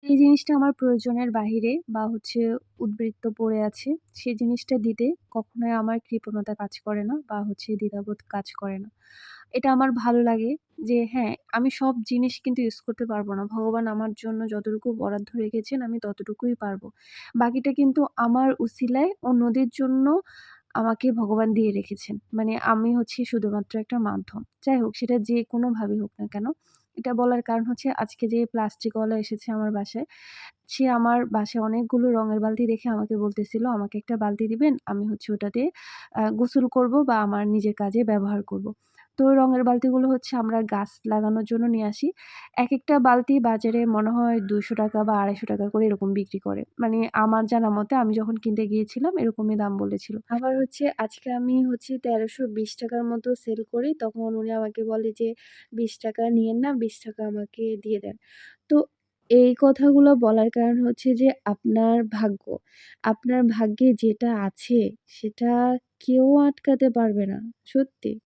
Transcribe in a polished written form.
এই জিনিসটা আমার প্রয়োজনের বাহিরে বা উদ্বৃত্ত পড়ে আছে, সেই জিনিসটা দিতে কখনোই আমার কৃপণতা কাজ করে না বা দ্বিধাবোধ কাজ করে না। এটা আমার ভালো লাগে যে হ্যাঁ, আমি সব জিনিস কিন্তু ইউজ করতে পারব না। ভগবান আমার জন্য যতটুকু বরাদ্দ রেখেছেন আমি ততটুকুই পারব। বাকিটা কিন্তু আমার উছিলায় অন্যদের জন্য আমাকে ভগবান দিয়ে রেখেছেন। মানে আমি শুধুমাত্র একটা মাধ্যম। যাই হোক সেটা যেকোনোভাবেই হোক না কেন। এটা বলার কারণ আজকে যে প্লাস্টিকওয়ালা এসেছে আমার বাসায়, সে আমার বাসায় অনেকগুলো রঙের বালতি দেখে আমাকে বলতেছিল, "আমাকে একটা বালতি দিবেন? আমি ওটা দিয়ে গোসল করব বা আমার নিজের কাজে ব্যবহার করব।" তো রঙের বালতিগুলো আমরা গাছ লাগানোর জন্য নিয়ে আসি। একেকটা বালতি বাজারে মনে হয় ৳200 বা ৳250 করে এরকম বিক্রি করে। মানে আমার জানা মতে আমি যখন কিনতে গিয়েছিলাম এরকমই দাম বলেছিল। আবার আজকে আমি ৳1320 র মতো সেল করি। তখন উনি আমাকে বলে যে, "৳20 নিয়েন না, ৳20 আমাকে দিয়ে দেন।" তো এই কথাগুলো বলার কারণ যে আপনার ভাগ্য। আপনার ভাগ্যে যেটা আছে সেটা কেউ আটকাতে পারবে না। সত্যি।